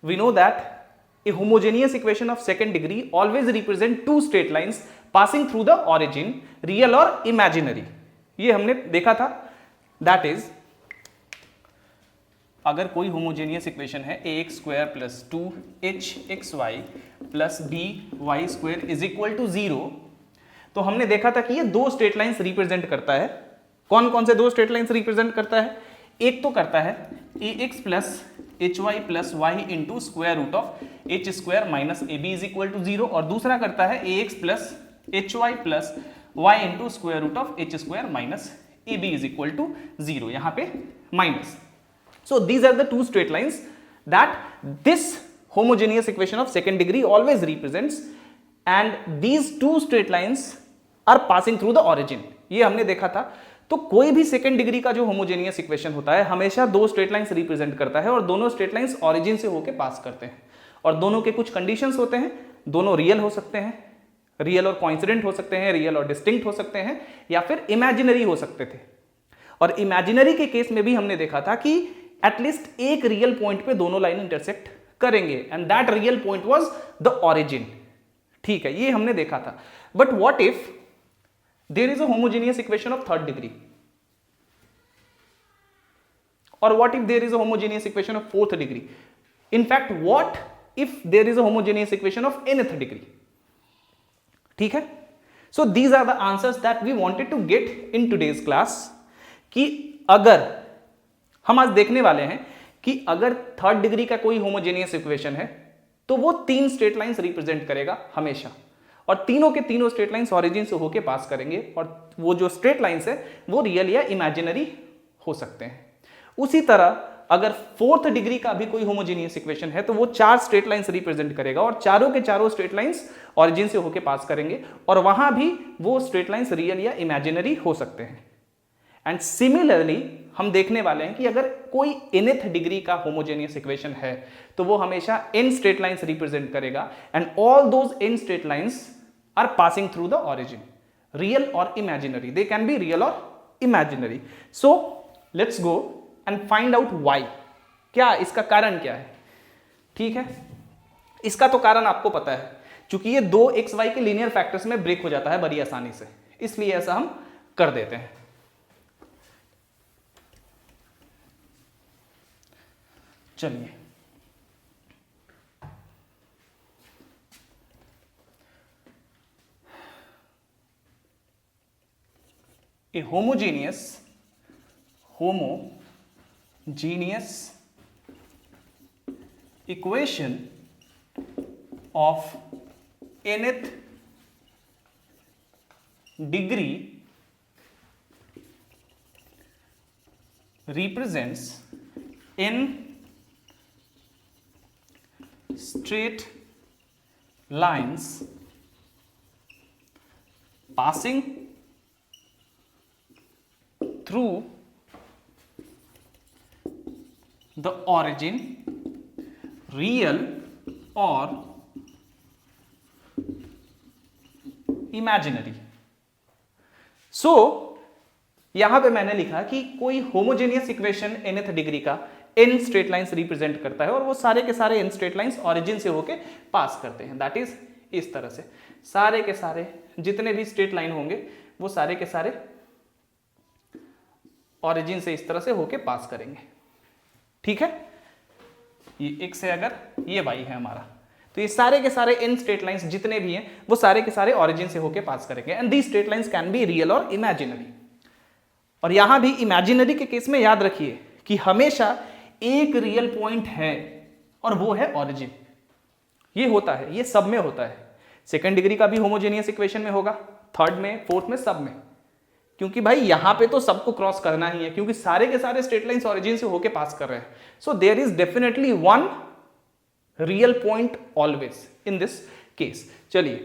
we know that a homogeneous equation of second degree always represent two straight lines passing through the origin, real और imaginary. ये हमने देखा था. That is, अगर कोई homogeneous equation है ax square plus 2hxy plus by square is equal to 0, तो हमने देखा था कि ये दो स्ट्रेट लाइंस रिप्रेजेंट करता है. कौन कौन से दो स्ट्रेट लाइंस रिप्रेजेंट करता है? एक तो करता है ax plus hy plus y into square root of h square minus ab is equal to 0, और दूसरा करता है ax plus hy plus y into square root of h square minus ab is equal to 0. यहां पे minus. So these are the two straight lines that this homogeneous equation of second degree always represents, and these two straight lines are passing through the origin. ये हमने देखा था. तो कोई भी second degree का जो होमोजेनियस इक्वेशन होता है हमेशा दो स्ट्रेट लाइंस रिप्रेजेंट करता है, और दोनों स्ट्रेट लाइंस ऑरिजिन से होके पास करते हैं, और दोनों के कुछ कंडीशंस होते हैं. दोनों रियल हो सकते हैं, रियल और कोइंसिडेंट हो सकते हैं, रियल और डिस्टिंक्ट हो सकते हैं, या फिर इमेजिनरी हो सकते थे. और इमेजिनरी के केस में भी हमने देखा था कि एटलीस्ट एक रियल पॉइंट पे दोनों लाइन इंटरसेक्ट करेंगे, and that real point was the origin. ठीक है, ये हमने देखा था. But what if there is a homogeneous equation of third degree, और what if there is a homogeneous equation of fourth degree? In fact what if there is a homogeneous equation of nth degree? ठीक है. So these are the answers that we wanted to get in today's class. कि अगर हम आज देखने वाले हैं कि अगर थर्ड डिग्री का कोई होमोजेनियस इक्वेशन है तो वो तीन स्ट्रेट लाइंस रिप्रेजेंट करेगा हमेशा, और तीनों के तीनों स्ट्रेट लाइंस ऑरिजिन से होके पास करेंगे, और वो जो स्ट्रेट लाइंस है वो रियल या इमेजिनरी हो सकते हैं. उसी तरह अगर फोर्थ डिग्री का भी कोई होमोजेनियस इक्वेशन है तो वो चार स्ट्रेट लाइंस रिप्रेजेंट करेगा, और चारों के चारों स्ट्रेट लाइंस ऑरिजिन से होके पास करेंगे, और वहां भी वो स्ट्रेट लाइंस रियल या इमेजिनरी हो सकते हैं. एंड सिमिलरली हम देखने वाले हैं कि अगर कोई nth डिग्री का होमोजेनियस इक्वेशन है तो वो हमेशा n स्ट्रेट लाइंस रिप्रेजेंट करेगा, and all those n straight lines are passing through the origin, real और imaginary. They can be real और imaginary. So let's go and find out why. क्या इसका कारण क्या है? ठीक है, इसका तो कारण आपको पता है, क्योंकि ये दो xy के लीनियर फैक्टर्स में ब्रेक हो जाता है बड़ी आसानी से, इसलिए ऐसा हम कर देते हैं. चलिए, a homogeneous equation of nth degree represents n straight lines passing through the origin, real or imaginary. So यहां पे मैंने लिखा कि कोई होमोजेनियस इक्वेशन nth डिग्री का n स्ट्रेट लाइंस रिप्रेजेंट करता है, और वो सारे के सारे n स्ट्रेट लाइंस ऑरिजिन से होके पास करते हैं. दैट इज इस तरह से सारे के सारे जितने भी स्ट्रेट लाइन होंगे वो सारे के सारे ऑरिजिन से इस तरह से होके पास करेंगे. ठीक है, ये x है, अगर ये y है हमारा, तो ये सारे के सारे n स्ट्रेट लाइंस जितने भी हैं वो सारे के सारे ऑरिजिन से होके पास करेंगे, and these straight lines can be real और इमेजिनरी. और यहां भी इमेजिनरी के केस में याद रखिए कि हमेशा एक रियल पॉइंट है और वो है ऑरिजिन. ये होता है, ये सब में होता है. सेकंड डिग्री का भी होमोजेनियस इक्वेशन में होगा, थर्ड में, फोर्थ में, सब में, क्योंकि भाई यहां पे तो सबको क्रॉस करना ही है, क्योंकि सारे के सारे स्ट्रेट लाइंस ऑरिजिन से होके पास कर रहे हैं. So there is definitely one real point always in this case. चलिए,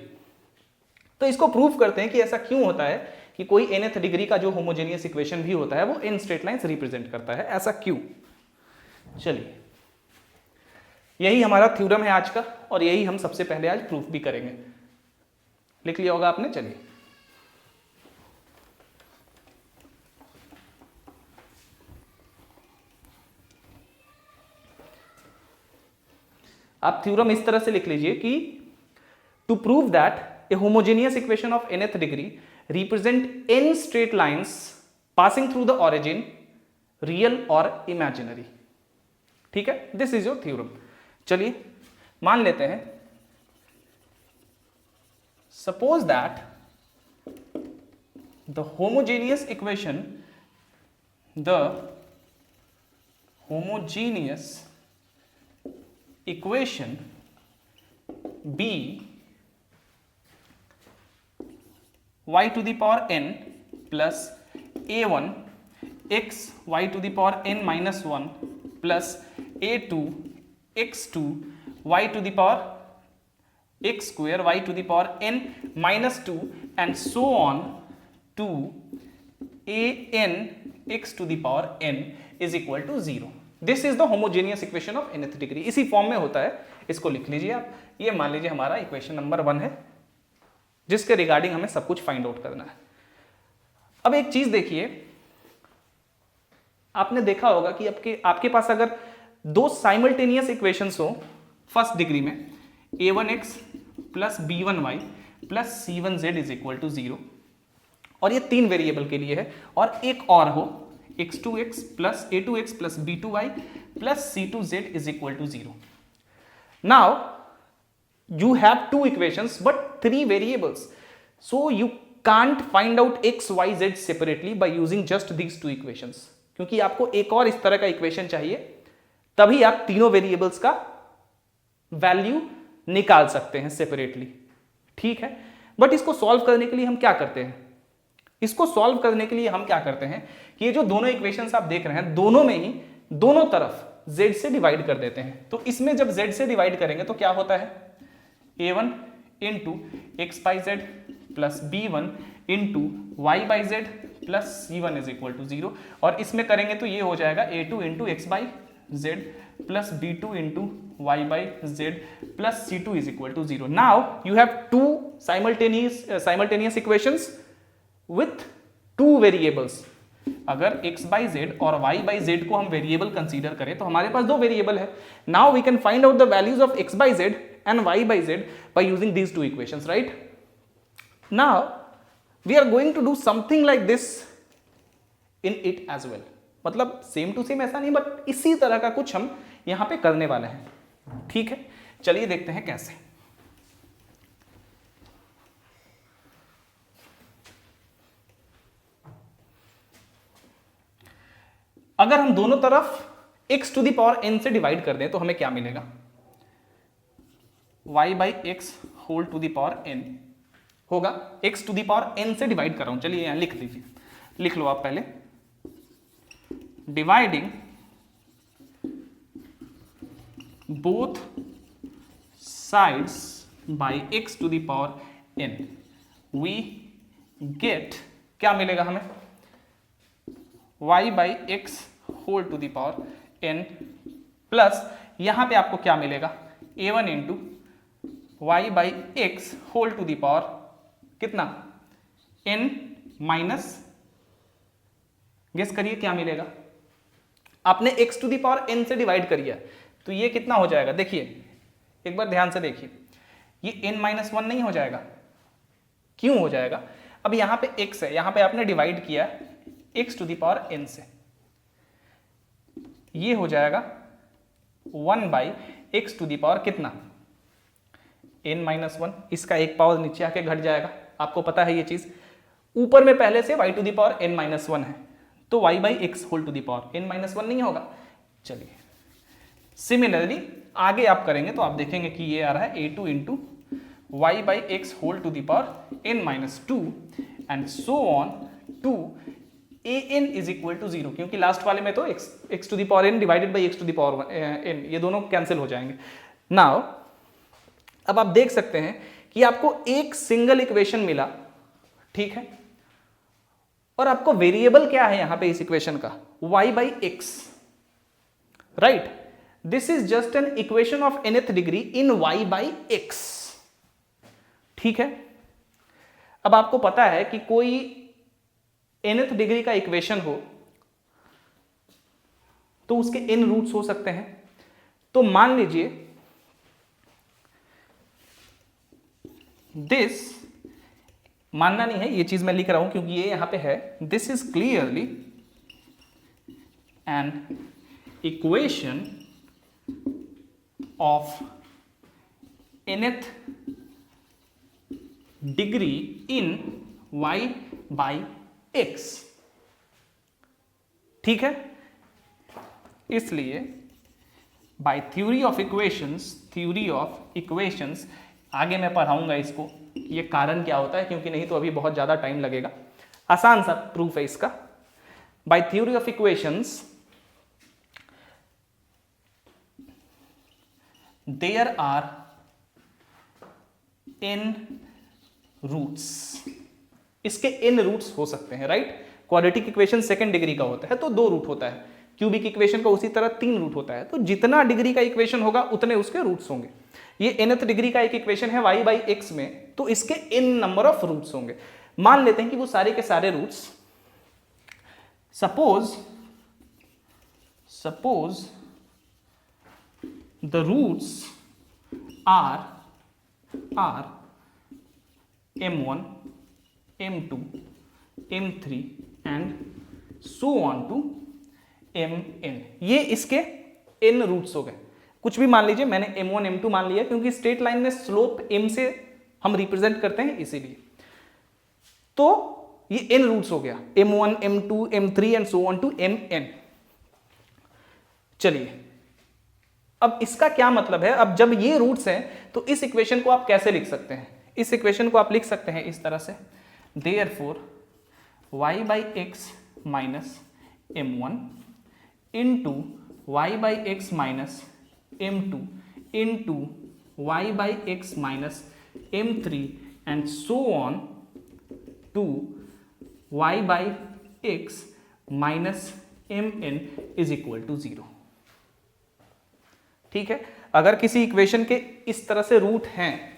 तो इसको प्रूव करते हैं कि ऐसा क्यों होता है कि कोई nth डिग्री का जो होमोजेनियस इक्वेशन भी होता है वो n स्ट्रेट लाइंस रिप्रेजेंट करता है. ऐसा क्यों? चलिए, यही हमारा थ्योरम है आज का, और यही हम सबसे पहले आज प्रूफ भी करेंगे. लिख लिया होगा आपने. चलिए, आप थ्योरम इस तरह से लिख लीजिए कि to prove that a homogeneous equation of nth degree represent n straight lines passing through the origin, real और इमेजिनरी। ठीक है, दिस इज योर थ्योरम। चलिए मान लेते हैं, suppose that the homogeneous equation b y to the power n plus a1 x y to the power n minus 1 plus a2 x2 y to the power x square y to the power n minus 2 and so on to an x to the power n is equal to 0. This is the homogeneous equation of nth degree. इसी form में होता है, इसको लिख लीजिए आप। ये मान लीजिए हमारा इक्वेशन नंबर 1 है, जिसके रिगार्डिंग हमें सब कुछ फाइंड आउट करना है। अब एक चीज देखिए, आपने देखा होगा कि आपके पास अगर दो साइमल्टेनियस इक्वेशंस हो फर्स्ट डिग्री में, a1x plus b1y plus c1z is equal to 0, और ये 3 वेरिएबल के लिए है, और एक और हो x2x plus a2x plus b2y plus c2z is equal to 0. Now you have 2 equations but 3 variables, so you can't find out x y z separately by using just these 2 equations, क्योंकि आपको एक और इस तरह का इक्वेशन चाहिए, तभी आप तीनों वेरिएबल्स का वैल्यू निकाल सकते हैं सेपरेटली। ठीक है, बट इसको सॉल्व करने के लिए हम क्या करते हैं, कि ये जो दोनों इक्वेशंस आप देख रहे हैं, दोनों में ही दोनों तरफ z से डिवाइड कर देते हैं। तो इसमें जब z से डिवाइड करेंगे तो क्या होता है, a1 into X by Z plus b1 into Y by Z plus c1 is equal to 0, और इसमें करेंगे तो ये हो जाएगा a2 into X by Z plus b2 into Y by Z plus c2 is equal to 0. Now you have 2 simultaneous equations with 2 variables. अगर x by Z और y by Z को हम वेरिएबल कंसीडर करें तो हमारे पास 2 variable है। Now we can find out the values of x by Z and y by z by using these 2 equations, right? Now we are going to do something like this in it as well. मतलब same to same ऐसा नहीं, but इसी तरह का कुछ हम यहां पे करने वाले हैं। ठीक है, चलिए देखते हैं कैसे। अगर हम दोनों तरफ x to the power n से डिवाइड कर दें तो हमें क्या मिलेगा, y by X whole to the power n होगा। x to the power n से डिवाइड कर रहा हूं, चलिए यहां लिख लीजिए, लिख लो आप पहले, dividing both sides by x to the power n we get, क्या मिलेगा हमें, y by X whole to the power n plus यहां पे आपको क्या मिलेगा, a1 into y by X whole to the power कितना, n माइनस, गेस करिए क्या मिलेगा, आपने x to the power n से डिवाइड करिए तो ये कितना हो जाएगा, देखिए एक बार ध्यान से देखिए, ये n माइनस 1 नहीं हो जाएगा, क्यों हो जाएगा, अब यहां पे x है, यहां पे आपने डिवाइड किया x to the power n से, ये हो जाएगा 1 by X to the power कितना, n माइनस 1, इसका एक पावर नीचे आके घट जाएगा, आपको पता है ये चीज, ऊपर में पहले से y to the power n minus 1 है, तो y by X whole to the power n minus 1 नहीं होगा। चलिए सिमिलरली आगे आप करेंगे तो आप देखेंगे कि ये आ रहा है a2 into Y by X whole to the power n minus 2 and so on to an is equal to 0, क्योंकि लास्ट वाले में तो x to the power n divided by x to the power n, ये दोनों cancel हो जाएंगे। Now अब आप देख सकते हैं कि आपको एक सिंगल इक्वेशन मिला, ठीक है, और आपको वेरिएबल क्या है यहां पे इस इक्वेशन का, y by x, right, this is just an equation of nth degree in y by x. ठीक है, अब आपको पता है कि कोई nth डिग्री का इक्वेशन हो तो उसके n रूट्स हो सकते हैं, तो मान लीजिए दिस, मानना नहीं है, ये चीज मैं लिख रहा हूं क्योंकि ये यहां पे है, this is clearly an equation of nth degree in y by x। ठीक है, इसलिए बाय थ्योरी ऑफ इक्वेशंस, आगे मैं पढ़ाऊंगा इसको ये कारण क्या होता है, क्योंकि नहीं तो अभी बहुत ज्यादा टाइम लगेगा। आसान सा प्रूफ है इसका। By theory of equations there are n roots, इसके n रूट्स हो सकते हैं, right. Quadratic equation second degree का होता है तो 2 रूट होता है, क्यूबिक इक्वेशन का उसी तरह 3 रूट होता है, तो जितना डिग्री का इक्वेशन होगा उतने उसके रूट्स होंगे। ये nth डिग्री का एक इक्वेशन है y by x में, तो इसके n नंबर ऑफ रूट्स होंगे। मान लेते हैं कि वो सारे के सारे roots, suppose the roots are m1, m2, m3 and so on to mn। ये इसके n रूट्स हो गए। कुछ भी मान लीजिए, मैंने m1 m2 मान लिया क्योंकि स्ट्रेट लाइन में स्लोप m से हम रिप्रेजेंट करते हैं इसीलिए। तो ये n रूट्स हो गया, m1, m2, m3 and so on to mn। चलिए, अब इसका क्या मतलब है, अब जब ये रूट्स हैं तो इस इक्वेशन को आप कैसे लिख सकते हैं? इस इक्वेशन को आप लिख सकते हैं इस तरह से, therefore y by x minus m1 into y by x minus m2 into y by x minus m3 and so on to y by x minus mn is equal to 0। ठीक है, अगर किसी इक्वेशन के इस तरह से root हैं,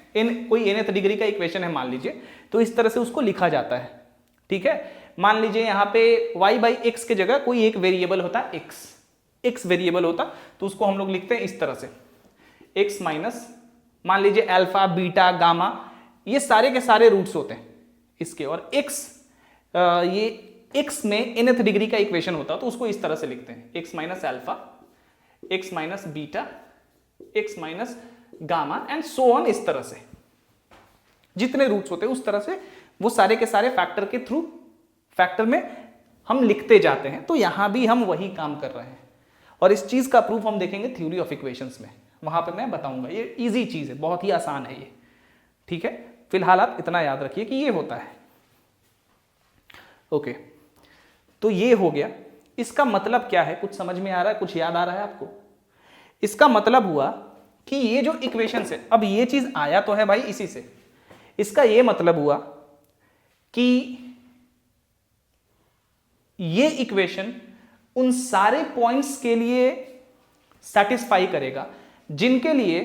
कोई nth डिग्री का इक्वेशन है मान लीजिए, तो इस तरह से उसको लिखा जाता है। ठीक है, मान लीजिए यहाँ पे y by x के जगह कोई एक वेरिएबल होता है x वेरिएबल होता, तो उसको हम लोग लिखते हैं इस तरह से, x माइनस, मान लीजिए अल्फा, बीटा, गामा, ये सारे के सारे रूट्स होते हैं इसके, और ये x में nth डिग्री का इक्वेशन होता, तो उसको इस तरह से लिखते हैं, x minus alpha, x minus beta, x minus gamma and so on. इस तरह से जितने रूट्स होते हैं उस तरह से वो सारे के सारे फैक्टर के थ्रू, फैक्टर में हम लिखते जाते हैं। तो यहां भी हम वही काम कर रहे हैं, और इस चीज का प्रूफ हम देखेंगे थ्योरी ऑफ इक्वेशंस में, वहां पे मैं बताऊंगा। ये इजी चीज है, बहुत ही आसान है ये। ठीक है, फिलहाल आप इतना याद रखिए कि ये होता है। ओके, तो ये हो गया। इसका मतलब क्या है, कुछ समझ में आ रहा है, कुछ याद आ रहा है आपको? इसका मतलब हुआ कि ये जो इक्वेशन है, अब ये चीज आया तो है भाई इसी से, इसका ये मतलब हुआ कि ये इक्वेशन उन सारे पॉइंट्स के लिए सैटिस्फाई करेगा जिनके लिए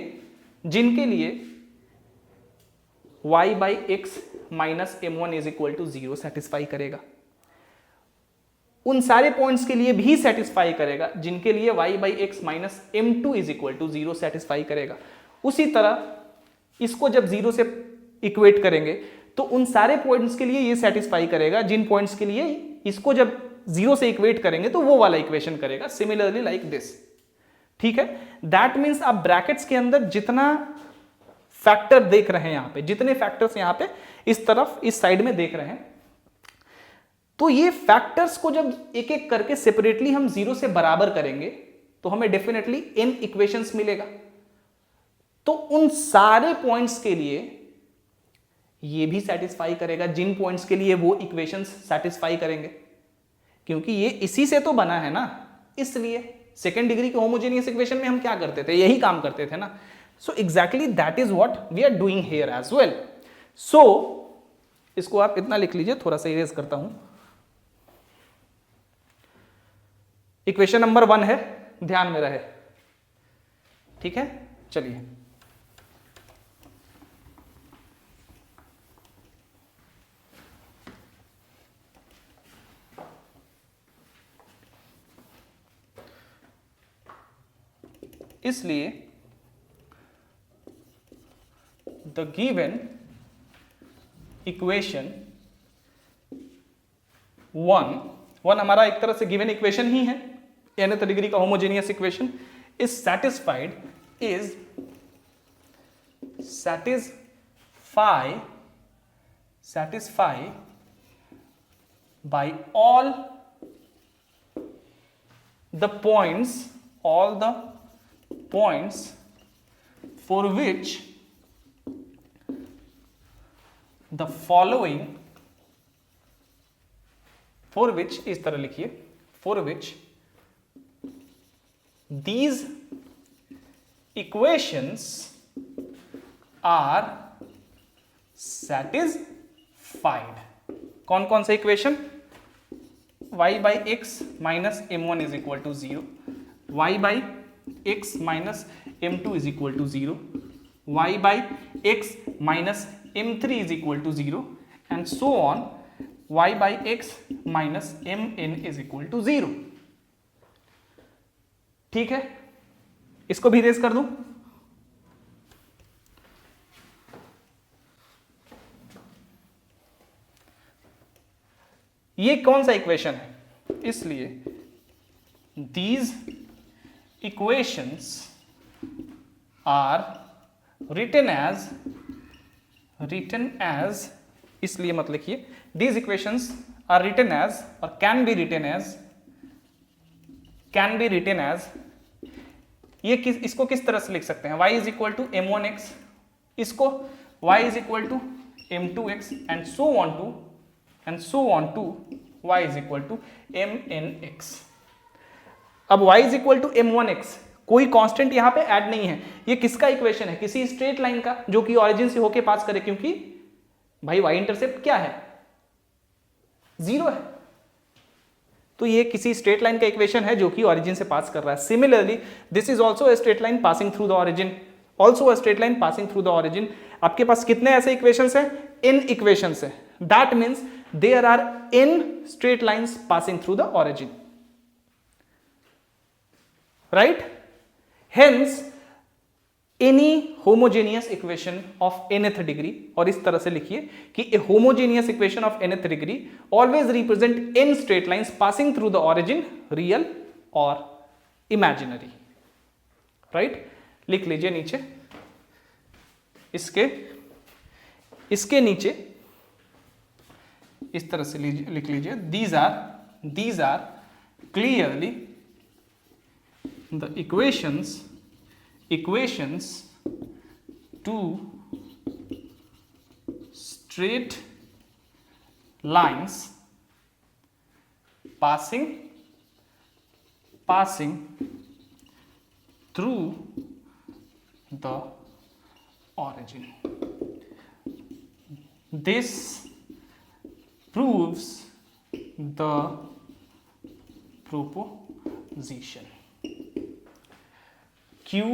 y by x minus m1 is equal to 0 satisfy करेगा। उन सारे पॉइंट्स के लिए भी सेटिस्फाई करेगा जिनके लिए y by x minus m2 is equal to 0 satisfy करेगा। उसी तरह इसको जब 0 से इक्वेट करेंगे तो उन सारे पॉइंट्स के लिए ये सेटिस्फाई करेगा जिन पॉइंट्स के लिए इसको जब 0 से इक्वेट करेंगे तो वो वाला इक्वेशन करेगा, सिमिलरली लाइक दिस। ठीक है, दैट मीन्स आप ब्रैकेट्स के अंदर जितना फैक्टर देख रहे हैं, यहां पे जितने फैक्टर्स यहां पे इस तरफ इस साइड में देख रहे हैं, तो ये फैक्टर्स को जब एक एक करके सेपरेटली हम 0 से बराबर करेंगे तो हमें डेफिनेटली n इक्वेशंस मिलेगा। तो उन सारे पॉइंट्स के लिए ये भी सेटिस्फाई करेगा जिन पॉइंट्स के लिए वो इक्वेशंस सेटिस्फाई करेंगे, क्योंकि ये इसी से तो बना है ना। इसलिए सेकेंड डिग्री के होमोजेनियस इक्वेशन में हम क्या करते थे, यही काम करते थे ना। So exactly that is what we are doing here as well. So इसको आप इतना लिख लीजिए, थोड़ा सा इरेज करता हूं। इक्वेशन नंबर 1 है, ध्यान में रहे। ठीक है, चलिए इसलिए the given इक्वेशन वन हमारा एक तरह से गिवन इक्वेशन ही है, nth डिग्री का homogeneous equation is satisfy by all the points for which the following, for which इस तरह लिखिए, for which these equations are satisfied. कौन कौन सा equation? y by x minus m1 is equal to 0, y by x minus m2 is equal to 0, y by x minus m3 is equal to 0 and so on, y by x minus mn is equal to 0. ठीक है, इसको भी raise कर दूं. ये कौन सा equation है? इसलिए these equations are written as, इसलिए मत लिखिए, these equations are written as और can be written as, ये इसको किस तरह से लिख सकते हैं? y is equal to m1x, इसको y is equal to m2x and so on to y is equal to mnx. अब y is equal to m1x, कोई कांस्टेंट यहां पे ऐड नहीं है. ये किसका इक्वेशन है? किसी स्ट्रेट लाइन का जो कि ऑरिजिन से होके पास करे, क्योंकि भाई y इंटरसेप्ट क्या है? 0 है. तो ये किसी स्ट्रेट लाइन का इक्वेशन है जो कि ऑरिजिन से पास कर रहा है. Similarly this is also a straight line passing through the origin. आपके पास कितने ऐसे इक्वेशंस हैं? n इक्वेशंस है. That means there are n straight lines passing through the origin, right? Hence any homogeneous equation of nth degree, और इस तरह से लिखिए कि a homogeneous equation of nth degree always represent n straight lines passing through the origin, real और imaginary, right? लिख लीजिए नीचे, इसके नीचे इस तरह से लिख लीजिए, these are clearly the equations to straight lines passing through the origin. This proves the proposition. QED,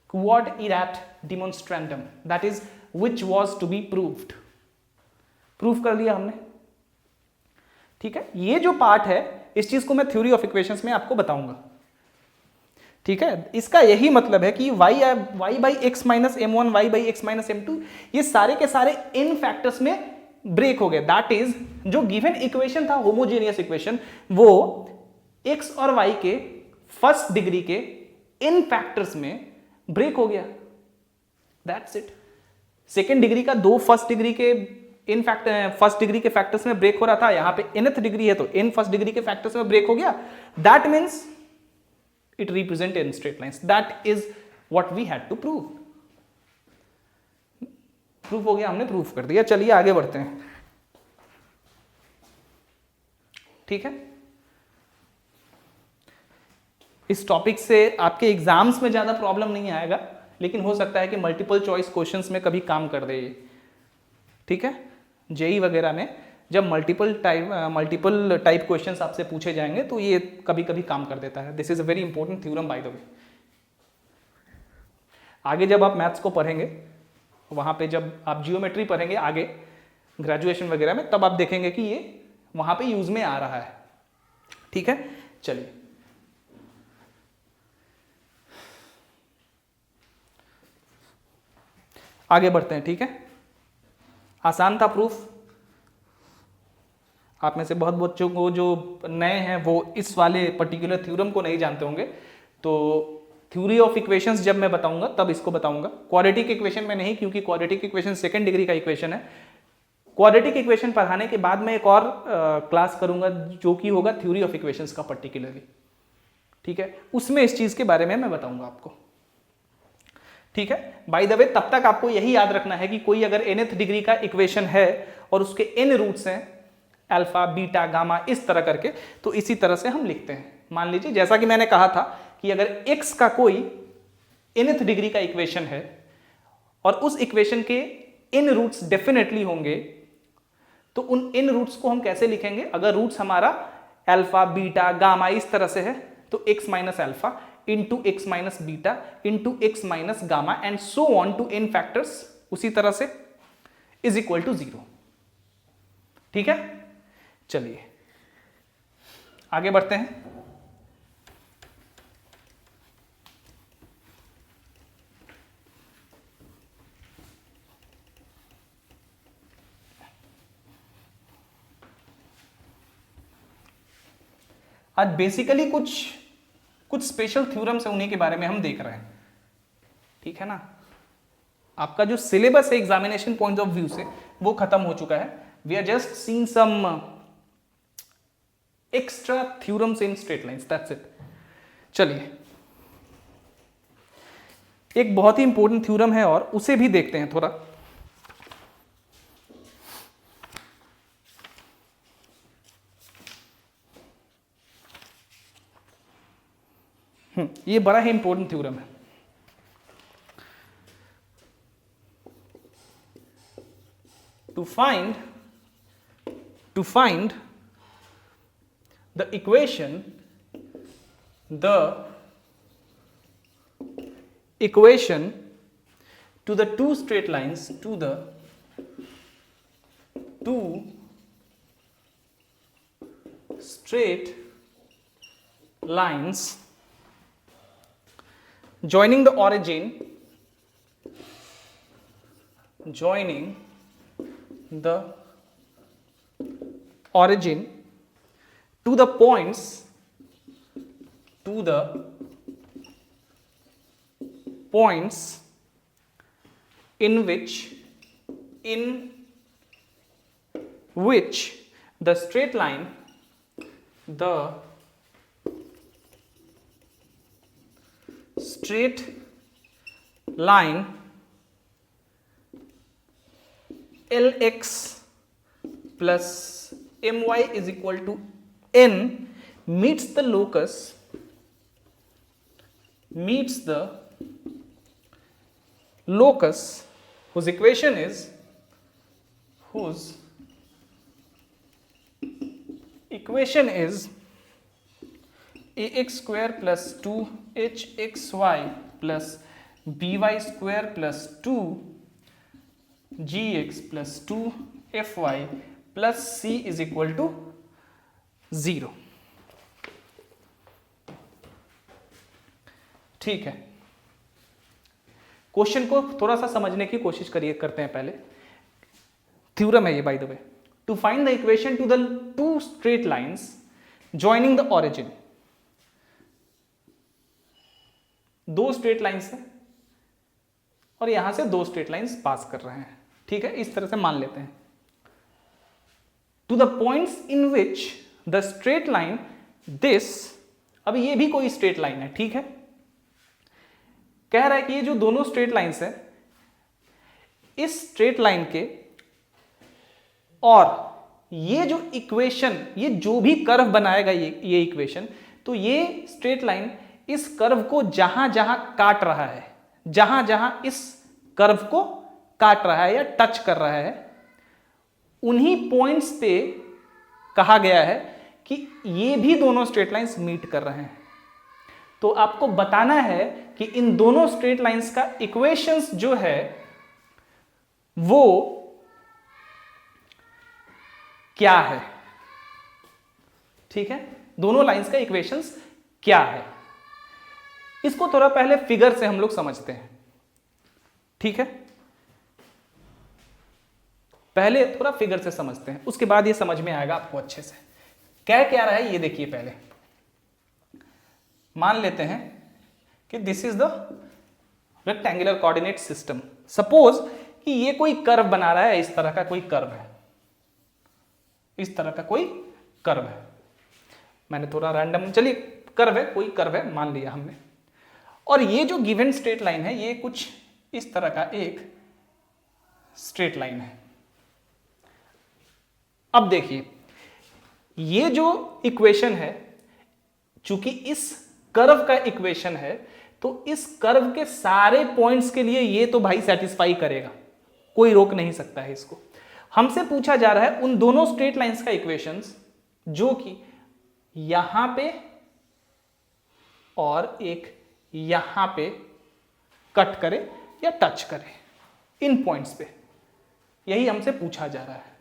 quod erat demonstrandum, that is which was to be proved. Proof कर लिया हमने, ठीक है? ये जो पार्ट है, इस चीज को मैं थ्योरी ऑफ इक्वेशंस में आपको बताऊंगा, ठीक है? इसका यही मतलब है कि y by x minus m1, y by x minus m2, ये सारे के सारे इन फैक्टर्स में ब्रेक हो गए. दैट इज जो गिवन इक्वेशन था होमोजेनियस इक्वेशन, वो x और y के फर्स्ट डिग्री के इन फैक्टर्स में ब्रेक हो गया. That's it. सेकेंड डिग्री का दो फर्स्ट डिग्री के फर्स्ट डिग्री के फैक्टर्स में ब्रेक हो रहा था, यहां पे nth डिग्री है तो n फर्स्ट डिग्री के फैक्टर्स में ब्रेक हो गया. That means it represent n straight lines. That is what we had to prove. Proof हो गया, हमने प्रूफ कर दिया. चलिए आगे बढ़ते हैं, ठीक है? इस टॉपिक से आपके एग्जाम्स में ज्यादा प्रॉब्लम नहीं आएगा, लेकिन हो सकता है कि मल्टीपल चॉइस क्वेश्चंस में कभी काम कर दे ये, ठीक है? जेई वगैरह में जब मल्टीपल टाइप क्वेश्चंस आपसे पूछे जाएंगे तो ये कभी कभी काम कर देता है. This is a very important theorem by the वे. आगे जब आप मैथ्स को पढ़ेंगे, वहां पे जब आप जियोमेट्री पढ़ेंगे आगे ग्रेजुएशन वगैरह में, तब आप देखेंगे कि ये वहां पे यूज में आ रहा है, ठीक है? चलिए आगे बढ़ते हैं, ठीक है। आसान था प्रूफ। आप में से बहुत बच्चों को जो नए हैं वो इस वाले पर्टिकुलर थ्योरम को नहीं जानते होंगे, तो थ्योरी ऑफ इक्वेशंस जब मैं बताऊंगा तब इसको बताऊंगा। क्वाड्रेटिक इक्वेशन में नहीं, क्योंकि क्वाड्रेटिक इक्वेशन सेकंड डिग्री का इक्वेशन है। क्वाड्रेटिक इक्वेशन पढ़ाने के बाद मैं एक और क्लास करूंगा जो कि होगा थ्योरी ऑफ इक्वेशंस का पर्टिकुलरली, ठीक है। उसमें इस चीज के बारे में मैं बताऊंगा आपको, ठीक है। बाय द वे तब तक आपको यही याद रखना है कि कोई अगर nth डिग्री का इक्वेशन है और उसके n रूट्स हैं, अल्फा बीटा गामा इस तरह करके, तो इसी तरह से हम लिखते हैं। मान लीजिए जैसा कि मैंने कहा था कि अगर x का कोई nth डिग्री का इक्वेशन है और उस इक्वेशन के n रूट्स डेफिनेटली होंगे, तो उन n रूट्स को हम कैसे लिखेंगे? अगर रूट्स हमारा अल्फा बीटा गामा इस तरह से है तो x minus alpha into x minus beta into x minus gamma and so on to n factors उसी तरह से इज इक्वल टू 0, ठीक है। चलिए आगे बढ़ते हैं। आज बेसिकली कुछ स्पेशल थ्योरम्स है, उन्हीं के बारे में हम देख रहे हैं, ठीक है ना। आपका जो सिलेबस है एग्जामिनेशन पॉइंट ऑफ व्यू से वो खत्म हो चुका है। We are just seeing some extra theorems in straight lines, that's it. चलिए एक बहुत ही इंपॉर्टेंट थ्योरम है और उसे भी देखते हैं थोड़ा। ये बड़ा ही इंपॉर्टेंट थ्योरम है। To find the equation to the two straight lines joining the origin to the points in which the straight line Lx plus my is equal to n meets the locus whose equation is ax square plus 2hxy plus by square plus 2gx plus 2fy plus c is equal to 0, ठीक है। Question को थोड़ा सा समझने की कोशिश करते हैं पहले। थ्योरम है ये by the way. To find the equation to the two straight lines joining the origin. दो स्ट्रेट लाइंस है और यहां से दो स्ट्रेट लाइंस पास कर रहे हैं, ठीक है। इस तरह से मान लेते हैं। To the points in which the straight line this, अब ये भी कोई स्ट्रेट लाइन है, ठीक है। कह रहा है कि ये जो दोनों स्ट्रेट लाइंस है, इस स्ट्रेट लाइन के और ये जो इक्वेशन, ये जो भी कर्व बनाएगा ये इक्वेशन, तो ये स्ट्रेट लाइन इस कर्व को जहां जहां काट रहा है, जहां जहां इस कर्व को काट रहा है या टच कर रहा है, उन्हीं पॉइंट्स पे कहा गया है कि ये भी दोनों स्ट्रेट लाइंस मीट कर रहे हैं। तो आपको बताना है कि इन दोनों स्ट्रेट लाइंस का इक्वेशंस जो है वो क्या है, ठीक है। दोनों लाइंस का इक्वेशंस क्या है, इसको थोड़ा पहले फिगर से हम लोग समझते हैं, ठीक है। पहले थोड़ा फिगर से समझते हैं, उसके बाद ये समझ में आएगा आपको अच्छे से। क्या क्या रहा है ये देखिए। पहले मान लेते हैं कि this is the rectangular coordinate system. Suppose कि ये कोई कर्व बना रहा है, इस तरह का कोई कर्व है, इस तरह का कोई कर्व है। मैंने थोड़ा रैंडम, चलिए कर्व है, कोई कर्व है मान लिया हमने। और ये जो गिवन स्ट्रेट लाइन है ये कुछ इस तरह का एक स्ट्रेट लाइन है। अब देखिए ये जो इक्वेशन है, चूंकि इस कर्व का इक्वेशन है तो इस कर्व के सारे पॉइंट्स के लिए ये तो भाई सेटिस्फाई करेगा, कोई रोक नहीं सकता है इसको। हमसे पूछा जा रहा है उन दोनों स्ट्रेट लाइंस का इक्वेशंस जो कि यहां पे और एक यहां पे कट करे या टच करे, इन पॉइंट्स पे, यही हमसे पूछा जा रहा है।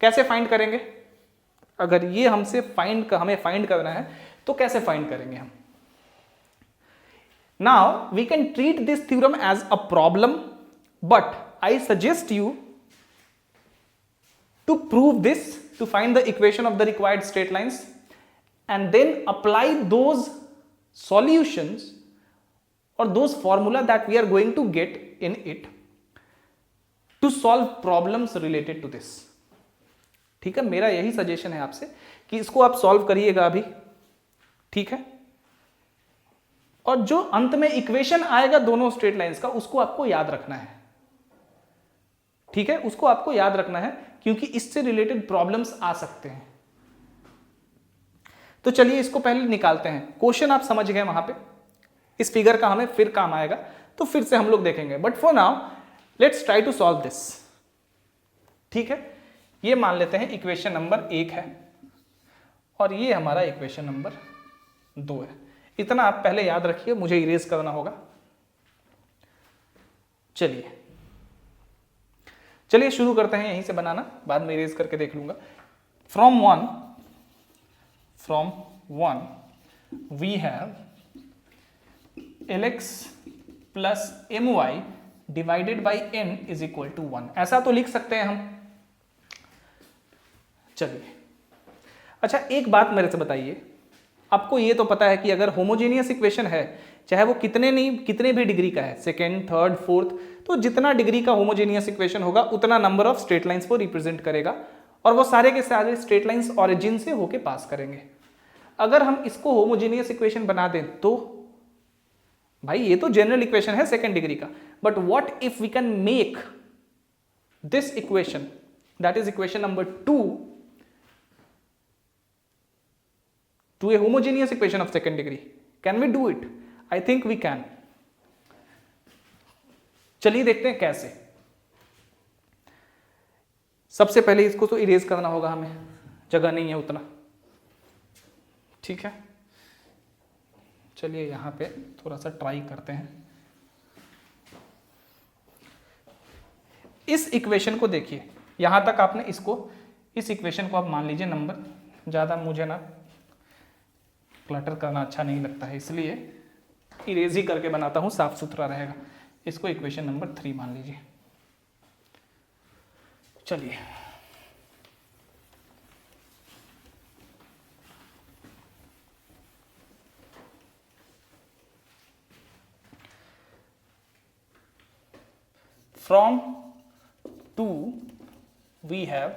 कैसे फाइंड करेंगे? अगर ये हमें फाइंड करना है तो कैसे फाइंड करेंगे हम? Now we can treat this theorem as a problem, but I suggest you to prove this, to find the equation of the required straight lines and then apply those solutions or those formula that we are going to get in it to solve problems related to this. ठीक है, मेरा यही suggestion है आपसे कि इसको आप solve करिएगा अभी, ठीक है। और जो अंत में इक्वेशन आएगा दोनों स्ट्रेट लाइंस का, उसको आपको याद रखना है, ठीक है, उसको आपको याद रखना है, क्योंकि इससे रिलेटेड प्रॉब्लम्स आ सकते हैं। तो चलिए इसको पहले निकालते हैं। क्वेश्चन आप समझ गए वहां पे, इस फिगर का हमें फिर काम आएगा तो फिर से हम लोग देखेंगे, but for now let's try to solve this. ठीक है, ये मान लेते हैं इक्वेशन नंबर 1 है और ये हमारा इक्वेशन नंबर 2 है। इतना आप पहले याद रखिए, मुझे इरेज करना होगा। चलिए शुरू करते हैं यहीं से बनाना, बाद में इरेज करके देख लूंगा। From one we have Lx plus my divided by n is equal to 1, ऐसा तो लिख सकते हैं हम। चलिए, अच्छा एक बात मेरे से बताइए, आपको ये तो पता है कि अगर होमोजेनियस इक्वेशन है, चाहे वो कितने भी डिग्री का है, सेकेंड, थर्ड, फोर्थ, तो जितना डिग्री का होमोजेनियस इक्वेशन होगा उतना नंबर ऑफ स्ट्रेट लाइंस को रिप्रेजेंट करेगा और वो सारे के सारे स्ट्रेट लाइंस ऑरिजिन से होके पास करेंगे। अगर हम इसको होमोजेनियस इक्वेशन बना दें तो भाई ये तो जनरल इक्वेशन है सेकेंड डिग्री का, but what if we can make this equation, that is equation number 2, to a homogeneous equation of second degree? Can we do it? I think we can. चलिए देखते हैं कैसे। सबसे पहले इसको तो इरेज करना होगा हमें, जगह नहीं है उतना, ठीक है। चलिए यहां पे थोड़ा सा ट्राई करते हैं। इस इक्वेशन को देखिए, यहां तक आपने इस इक्वेशन को आप मान लीजिए नंबर, ज्यादा मुझे ना क्लटर करना अच्छा नहीं लगता है, इसलिए इरेज ही करके बनाता हूं, साफ सुथरा रहेगा। इसको इक्वेशन नंबर 3 मान लीजिए। चलिए फ्रॉम 2 वी हैव,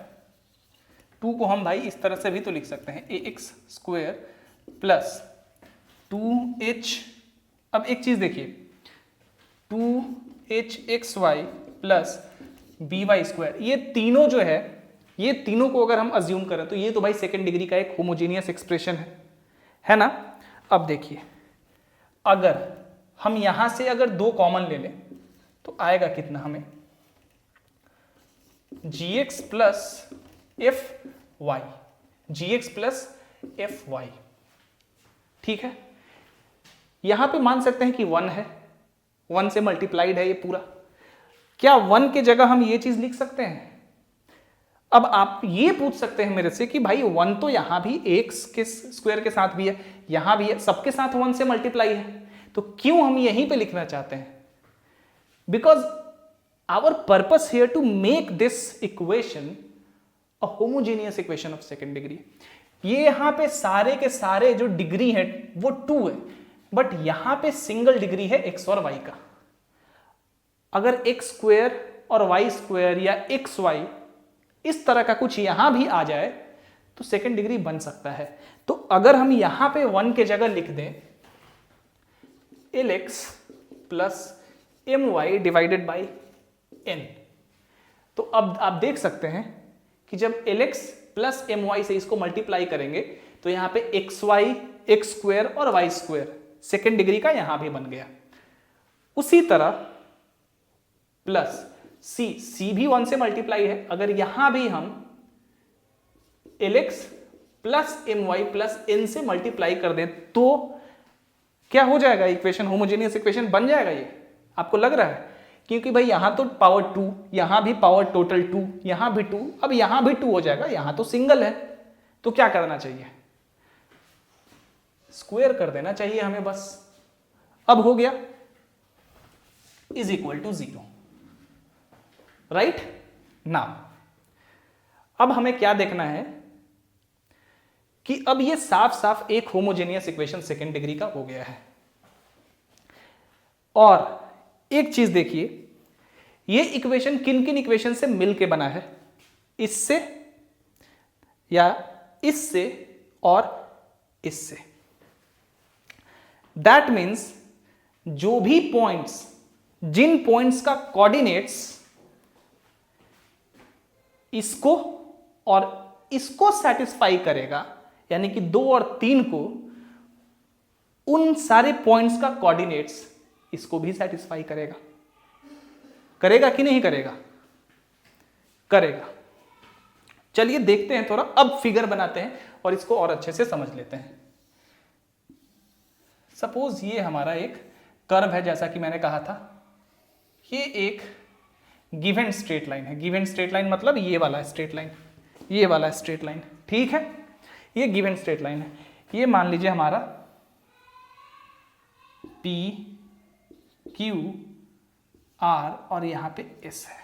2 को हम भाई इस तरह से भी तो लिख सकते हैं, ax स्क्वायर प्लस 2h, अब एक चीज देखिए, 2hxy प्लस by स्क्वायर, ये तीनों जो है, ये तीनों को अगर हम अज्यूम करें तो ये तो भाई सेकेंड डिग्री का एक होमोजेनियस एक्सप्रेशन है ना। अब देखिए, अगर हम यहां से अगर 2 कॉमन ले लें तो आएगा कितना हमें, gx plus fy, gx plus fy, ठीक है। यहां पे मान सकते हैं कि 1 है, 1 से मल्टीप्लाइड है ये पूरा। क्या 1 के जगह हम ये चीज लिख सकते हैं? अब आप ये पूछ सकते हैं मेरे से कि भाई 1 तो यहां भी x के स्क्वायर के साथ भी है, यहां भी है, सबके साथ 1 से मल्टीप्लाई है, तो क्यों हम यहीं पे लिखना चाहते हैं? Because our purpose here to make this equation a homogeneous equation of second degree. ये यहां पे सारे के सारे जो डिग्री है वो 2 है, बट यहां पे सिंगल डिग्री है x और y का. अगर x स्क्वायर और y स्क्वायर या एक्स वाई इस तरह का कुछ यहां भी आ जाए तो सेकेंड डिग्री बन सकता है. तो अगर हम यहां पे 1 के जगह लिख दें lx plus my divided by n, तो अब आप देख सकते हैं कि जब lx प्लस my से इसको मल्टीप्लाई करेंगे तो यहां पे xy x स्क्वायर और y स्क्वायर सेकेंड डिग्री का यहां भी बन गया. उसी तरह प्लस c भी 1 से मल्टीप्लाई है. अगर यहां भी हम lx plus my plus n से मल्टीप्लाई कर दें तो क्या हो जाएगा? इक्वेशन होमोजेनियस इक्वेशन बन जाएगा. ये आपको लग रहा है? क्योंकि भाई यहां तो पावर 2, यहां भी पावर टोटल 2, यहां भी 2, अब यहां भी 2 हो जाएगा. यहां तो सिंगल है, तो क्या करना चाहिए? स्क्वायर कर देना चाहिए हमें बस. अब हो गया is equal to 0. Right now अब हमें क्या देखना है कि अब ये साफ साफ एक होमोजेनियस इक्वेशन सेकेंड डिग्री का हो गया है. और एक चीज देखिए, ये इक्वेशन किन किन इक्वेशन से मिलके बना है? इससे या इससे और इससे. दैट मीन्स जो भी पॉइंट्स, जिन पॉइंट्स का कोऑर्डिनेट्स इसको और इसको सेटिस्फाई करेगा, यानी कि 2 और 3 को, उन सारे पॉइंट्स का कोऑर्डिनेट्स इसको भी सेटिस्फाई करेगा. करेगा कि नहीं करेगा? करेगा. चलिए देखते हैं थोड़ा. अब फिगर बनाते हैं और इसको और अच्छे से समझ लेते हैं. सपोज ये हमारा एक कर्व है, जैसा कि मैंने कहा था. ये एक गिवन स्ट्रेट लाइन है. गिवन स्ट्रेट लाइन मतलब ये वाला स्ट्रेट लाइन, ये वाला स्ट्रेट लाइन. ठीक है, ये गिवन स्ट्रेट लाइन है. ये मान लीजिए हमारा P Q R और यहां पे S है.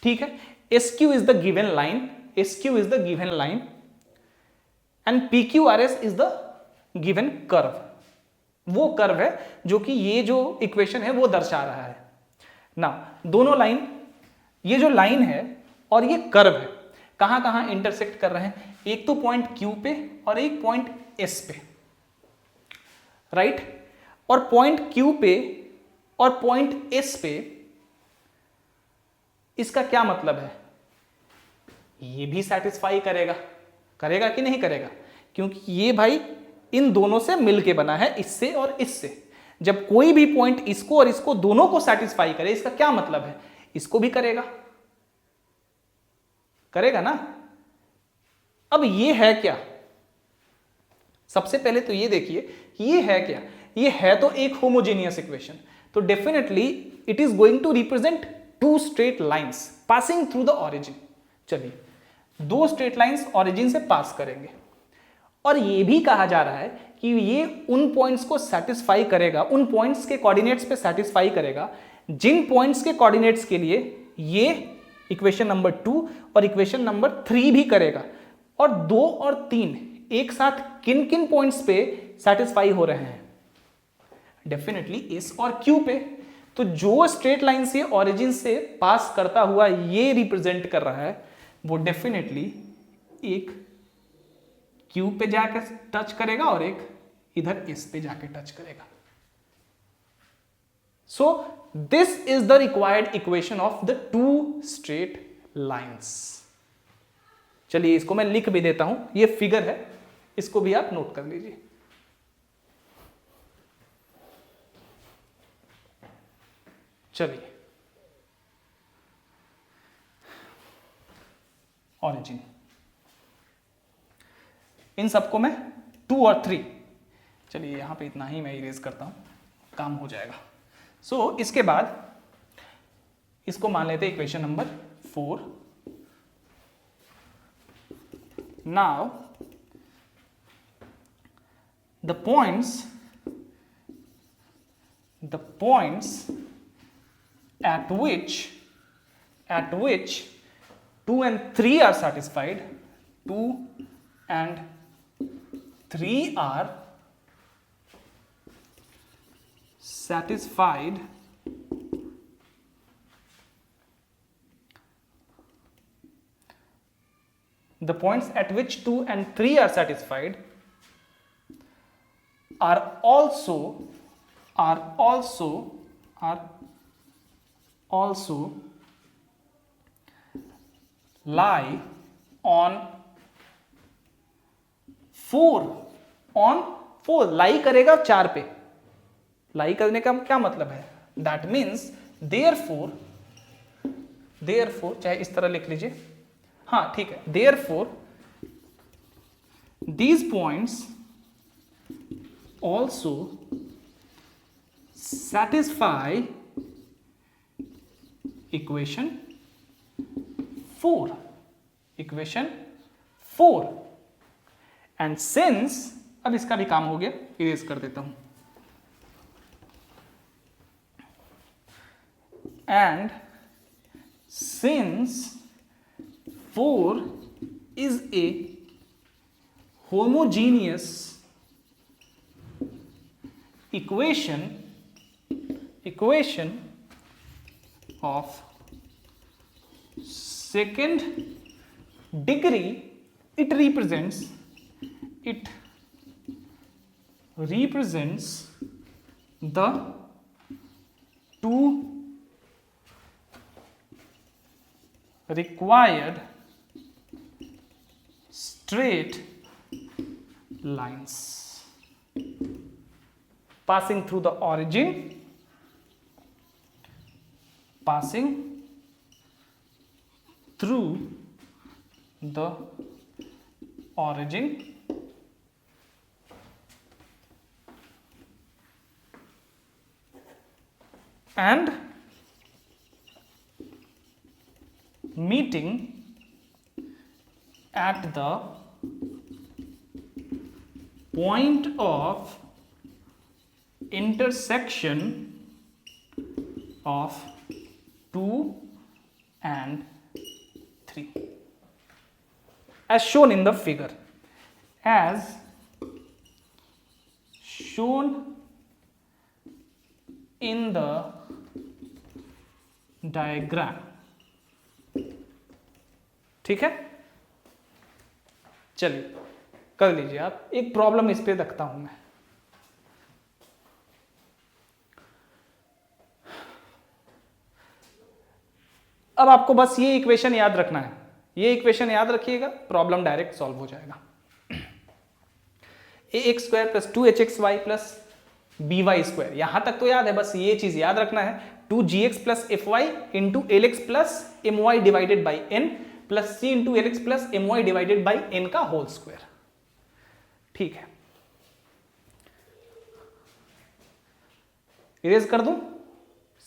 ठीक है, SQ is the given line, SQ is the given line and PQRS is the given curve. वो कर्व है जो कि ये जो इक्वेशन है वो दर्शा रहा है. ना दोनों लाइन, ये जो लाइन है और ये कर्व है, कहां कहां इंटरसेक्ट कर रहे हैं? एक तो पॉइंट Q पे और एक पॉइंट S पे. राइट और पॉइंट Q पे और पॉइंट S पे इसका क्या मतलब है? ये भी सेटिस्फाई करेगा. करेगा कि नहीं करेगा? क्योंकि ये भाई इन दोनों से मिलके बना है, इससे और इससे. जब कोई भी पॉइंट इसको और इसको दोनों को सेटिस्फाई करे, इसका क्या मतलब है? इसको भी करेगा. करेगा ना. अब ये है क्या? सबसे पहले तो ये देखिए, ये है क्या? ये है तो एक होमोजेनियस इक्वेशन. तो definitely it is going to represent 2 straight lines passing through the origin. चलिए 2 स्ट्रेट लाइंस ऑरिजिन से पास करेंगे. और ये भी कहा जा रहा है कि ये उन पॉइंट्स को सेटिस्फाई करेगा, उन पॉइंट्स के कोऑर्डिनेट्स पे सेटिस्फाई करेगा जिन पॉइंट्स के कोऑर्डिनेट्स के लिए ये इक्वेशन नंबर 2 और इक्वेशन नंबर 3 भी करेगा. और 2 और 3 एक साथ किन किन पॉइंट्स पे सेटिस्फाई हो रहे हैं? डेफिनेटली S और Q पे. तो जो स्ट्रेट लाइन से ऑरिजिन से पास करता हुआ ये रिप्रेजेंट कर रहा है वो डेफिनेटली एक Q पे जाकर टच करेगा और एक इधर S पे जाके टच करेगा. So this is the required equation of the 2 straight lines. चलिए इसको मैं लिख भी देता हूं, ये फिगर है, इसको भी आप नोट कर लीजिए. चलिए ऑरिजिन, इन सबको मैं 2 और 3, चलिए यहां पे इतना ही मैं इरेज करता हूं, काम हो जाएगा. सो इसके बाद इसको मान लेते हैं equation number 4. Now the points at which 2 and 3 are satisfied, 2 and 3 are satisfied, the points at which 2 and 3 are satisfied are also lie on 4 लाई करेगा 4 पे. लाई करने का क्या मतलब है? दैट मीन्स देयरफॉर चाहे इस तरह लिख लीजिए, हाँ ठीक है, therefore these points also satisfy equation 4 and since, अब इसका भी काम हो गया, इरेज कर देता हूं, and since 4 is a homogeneous equation of second degree, it represents the two required straight lines passing through the origin, and meeting at the point of intersection of 2 and 3 as shown in the figure, as shown in the diagram. ठीक है, चलिए कर लीजिए आप. एक problem इस पे रखता हूं मैं. अब आपको बस ये इक्वेशन याद रखना है, ये इक्वेशन याद रखिएगा, प्रॉब्लम डायरेक्ट सॉल्व हो जाएगा. ax square plus 2hxy plus by square, यहां तक तो याद है, बस ये चीज याद रखना है. 2gx plus fy into lx plus my divided by n plus c into lx plus my divided by n का होल स्क्वायर. ठीक है, इरेज कर दूं,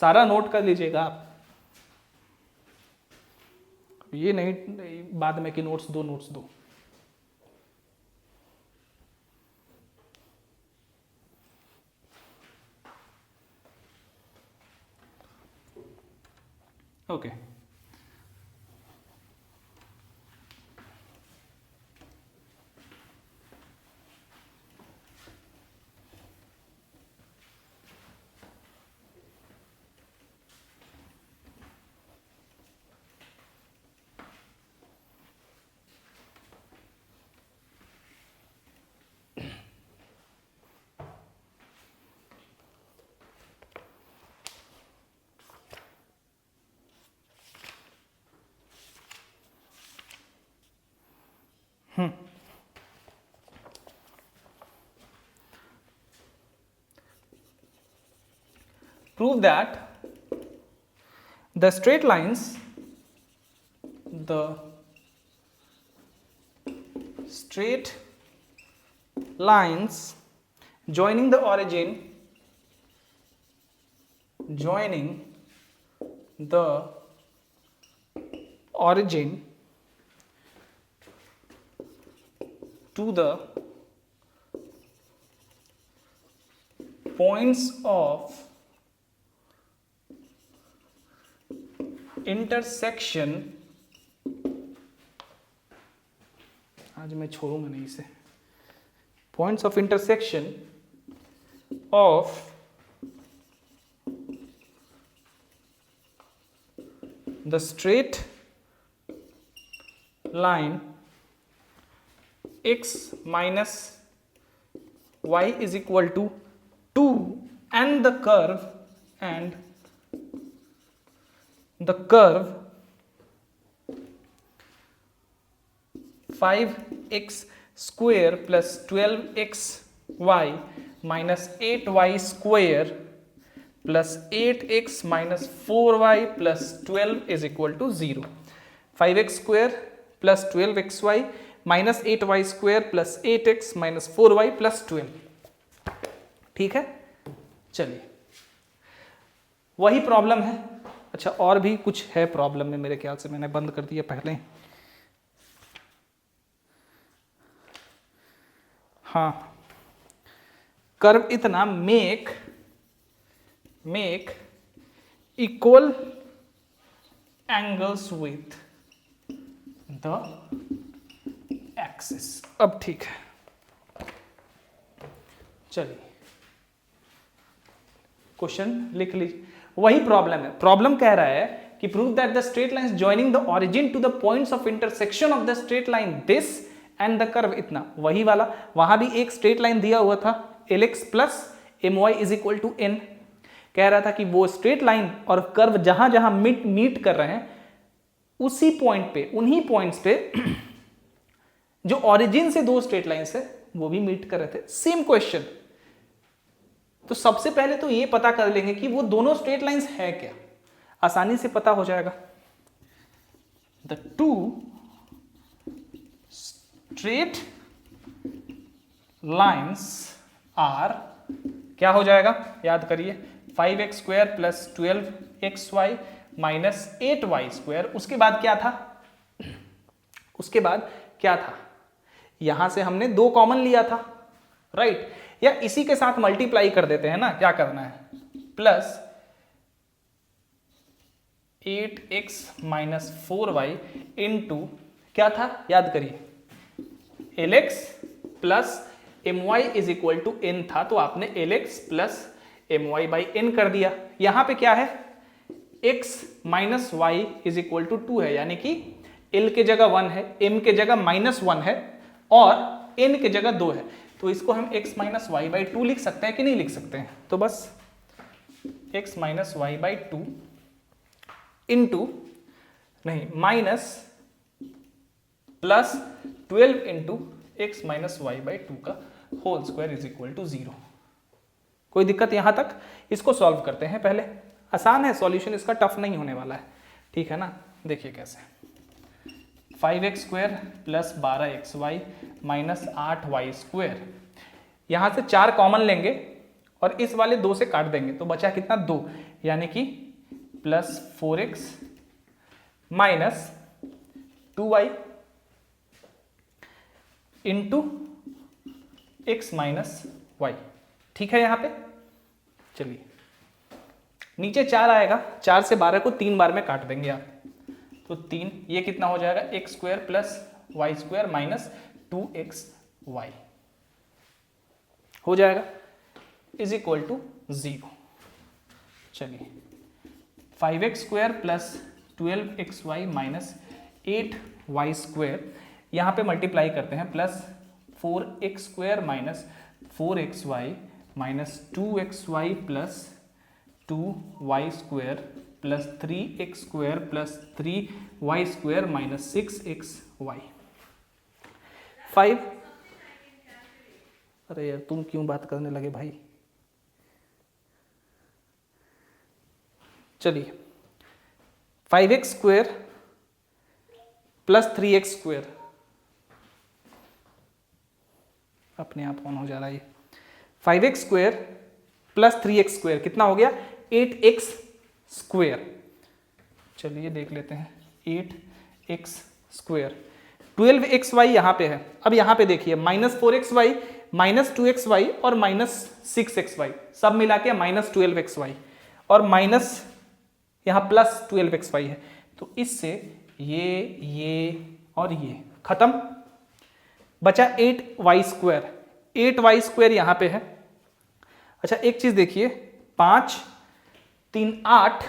सारा नोट कर लीजिएगा आप, ये नहीं बाद में कि नोट्स दो. Okay, prove that the straight lines joining the origin to the points of intersection, आज मैं छोड़ूंगा नहीं इसे, points of intersection of the straight line x minus y is equal to 2 and the curve 5x square plus 12xy minus 8y square plus 8x minus 4y plus 12 is equal to 0. 5x square plus 12xy minus 8y square plus 8x minus 4y plus 12। ठीक है, चलिए वही problem है। अच्छा, और भी कुछ है प्रॉब्लम में, मेरे ख्याल से मैंने बंद कर दिया पहले। हाँ, कर्व इतना make equal angles with the axis. अब ठीक है, चलिए क्वेश्चन लिख लीजिए। वही प्रॉब्लम है, प्रॉब्लम कह रहा है कि prove that the straight lines joining the origin to the points of intersection of the straight line this and the curve इतना, वही वाला, वहां भी एक स्ट्रेट लाइन दिया हुआ था lx plus my is equal to n। कह रहा था कि वो स्ट्रेट लाइन और कर्व जहां जहां मीट कर रहे हैं उसी पॉइंट पे, उन्हीं पॉइंट्स पे जो ओरिजिन से दो स्ट्रेट लाइंस है वो भी मीट कर रहे थे। सेम क्वेश्चन, तो सबसे पहले तो ये पता कर लेंगे कि वो दोनों स्ट्रेट लाइंस है क्या, आसानी से पता हो जाएगा। The two straight lines are, क्या हो जाएगा याद करिए, 5x square plus 12xy minus 8y square. उसके बाद क्या था, उसके बाद क्या था, यहां से हमने 2 कॉमन लिया था, राइट, या इसी के साथ मल्टीप्लाई कर देते हैं ना, क्या करना है, plus 8x minus 4y into क्या था याद करिए, lx plus my is equal to n था, तो आपने lx plus my by n कर दिया। यहां पे क्या है, x minus y is equal to 2 है, यानी कि l के जगह 1 है, m के जगह माइनस 1 है और n के जगह 2 है, तो इसको हम x माइनस वाई बाई 2 लिख सकते हैं कि नहीं लिख सकते हैं, तो बस x minus Y by 2 into नहीं minus plus 12 into x minus Y by 2 का whole square is equal to 0। कोई दिक्कत यहां तक? इसको सॉल्व करते हैं पहले, आसान है, सॉल्यूशन इसका टफ नहीं होने वाला है, ठीक है ना। देखिए कैसे, 5x square plus 12xy minus 8y square, यहां से 4 कॉमन लेंगे और इस वाले 2 से काट देंगे, तो बचा कितना 2, यानी कि plus 4x minus 2y into x minus y. ठीक है, यहां पे चलिए नीचे 4 आएगा, 4 से 12 को 3 बार में काट देंगे आप, तो 3, ये कितना हो जाएगा, x square plus y square minus 2xy हो जाएगा, इज इक्वल टू 0। चलिए 5x square plus 12xy minus 8y square, यहां पे मल्टीप्लाई करते हैं, plus 4x square minus 4xy minus 2xy plus 2y square plus 3x square plus 3y square minus 6xy 5। अरे यार तुम क्यों बात करने लगे भाई। चलिए 5x square plus 3x square, अपने आप ऑन हो जा रहा है, 5x square plus 3x square कितना हो गया, 8x स्क्वायर। चलिए देख लेते हैं, 8x स्क्वायर, 12xy यहां पे है। अब यहां पे देखिए माइनस 4xy माइनस 2xy और माइनस 6xy सब मिला के माइनस 12xy और माइनस यहां प्लस 12xy है, तो इससे ये और ये खत्म, बचा 8y²। 8y² यहां पे है। अच्छा एक चीज देखिए, 5 3 8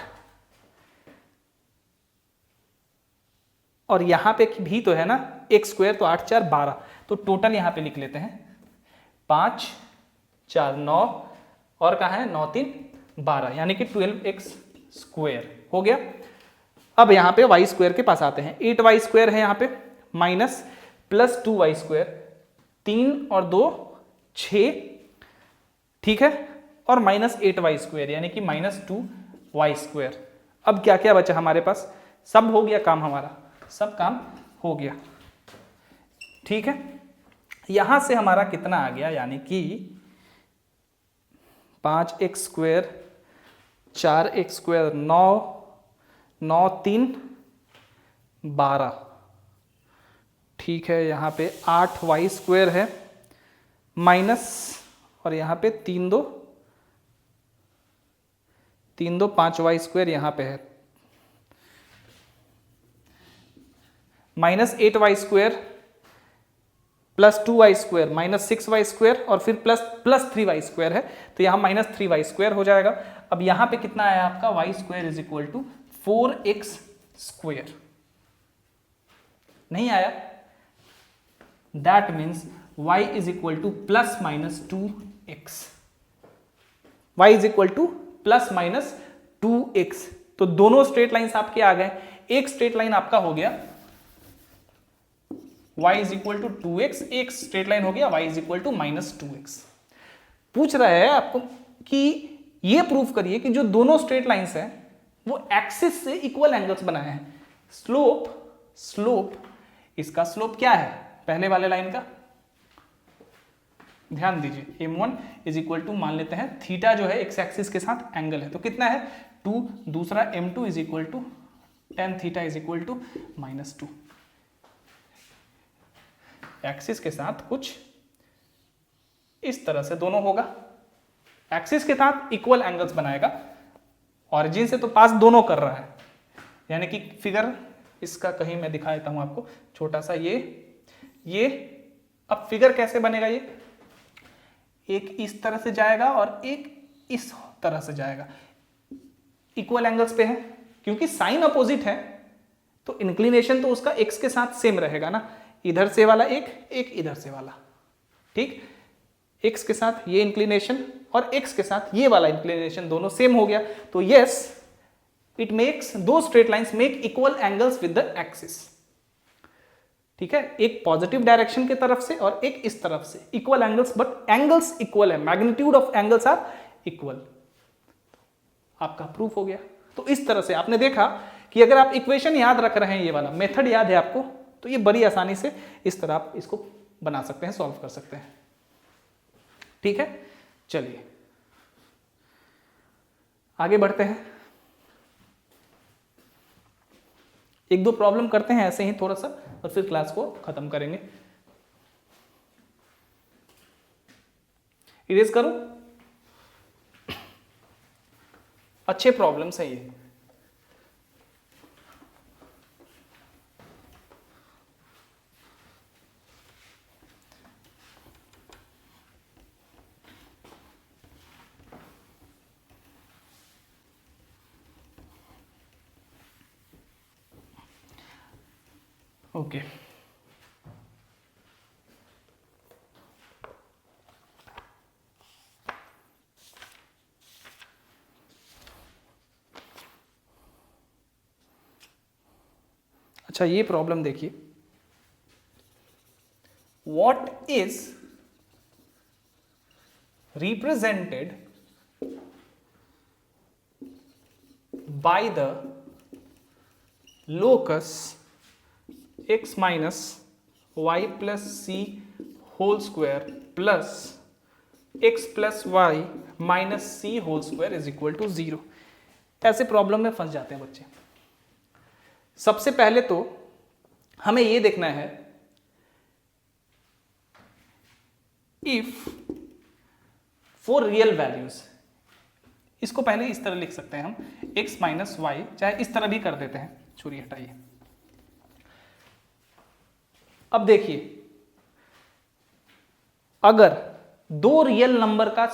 और यहां पे भी तो है ना x², तो 8 4 12, तो टोटल यहां पे लिख लेते हैं 5 4 9 और कहाँ है 9 3 12, यानी कि 12x² हो गया। अब यहां पे y² के पास आते हैं, 8y² है यहां पे, माइनस प्लस 2y², 3 और 2 6, ठीक है, और माइनस 8y² यानी कि माइनस 2y²। अब क्या क्या बचा हमारे पास, सब हो गया काम हमारा, सब काम हो गया, ठीक है। यहां से हमारा कितना आ गया, यानी कि 5x², 4x², 9 9 3 12, ठीक है। यहाँ पे 8y² है माइनस, और यहाँ पे 3 2 5y² यहाँ पे है, minus 8y² plus 2y² minus 6y² और फिर प्लस 3y² है, तो यहाँ माइनस 3y² हो जाएगा। अब यहाँ पे कितना आया आपका, y² is equal to 4x², नहीं आया, that means y is equal two plus minus 2x, y is equal two plus minus 2x। तो दोनों स्ट्रेट लाइंस आपके आ गए, एक स्ट्रेट लाइन आपका हो गया y is equal to 2x, एक स्ट्रेट लाइन हो गया y is equal to minus 2x। पूछ रहा है आपको कि ये प्रूफ करिए कि जो दोनों स्ट्रेट लाइंस हैं वो एक्सिस से इक्वल एंगल्स बनाए हैं। स्लोप इसका स्लोप क्या है पहले वाले लाइन का, ध्यान दीजिए, m1 इज इक्वल टू मान लेते हैं थीटा जो है एक्स एक्सिस के साथ एंगल है, तो कितना है 2, दूसरा m2 is equal to tan theta is equal to minus 2। Axis के साथ कुछ इस तरह से दोनों होगा, एक्सिस के साथ इक्वल एंगल्स बनाएगा, ऑरिजिन से तो पास दोनों कर रहा है, यानी कि फिगर इसका कहीं मैं दिखा देता हूं आपको छोटा सा, ये अब फिगर कैसे बनेगा, ये एक इस तरह से जाएगा और एक इस तरह से जाएगा, इक्वल एंगल्स पे है, क्योंकि साइन अपोजिट है तो इंक्लिनेशन तो उसका एक्स के साथ सेम रहेगा ना, इधर से वाला एक इधर से वाला, ठीक, एक्स के साथ ये इंक्लिनेशन और एक्स के साथ ये वाला इंक्लिनेशन दोनों सेम हो गया, तो यस इट मेक्स दो straight lines make equal angles with the axis, ठीक है, एक पॉजिटिव डायरेक्शन की तरफ से और एक इस तरफ से, equal angles, but angles equal है, magnitude of angles are equal, आपका प्रूफ हो गया। तो इस तरह से आपने देखा कि अगर आप इक्वेशन याद रख रहे हैं, ये वाला मेथड याद है आपको, तो ये बड़ी आसानी से इस तरह आप इसको बना सकते हैं, सॉल्व कर सकते हैं, ठीक है। चलिए आगे बढ़ते हैं, एक दो प्रॉब्लम करते हैं ऐसे ही थोड़ा सा और फिर क्लास को खत्म करेंगे। इरेज करो, अच्छे प्रॉब्लम्स हैं ये। ओके अच्छा, ये प्रॉब्लम देखिए, what is represented by the locus x minus Y plus c whole square plus x plus Y minus c whole square is equal to 0। ऐसे प्रॉब्लम में फंस जाते हैं बच्चे। सबसे पहले तो हमें यह देखना है, इफ फॉर रियल वैल्यूज, इसको पहले इस तरह लिख सकते हैं हम, x माइनस वाई, चाहे इस तरह भी कर देते हैं, छुरी हटाइए। अब देखिए, अगर दो रियल नंबर का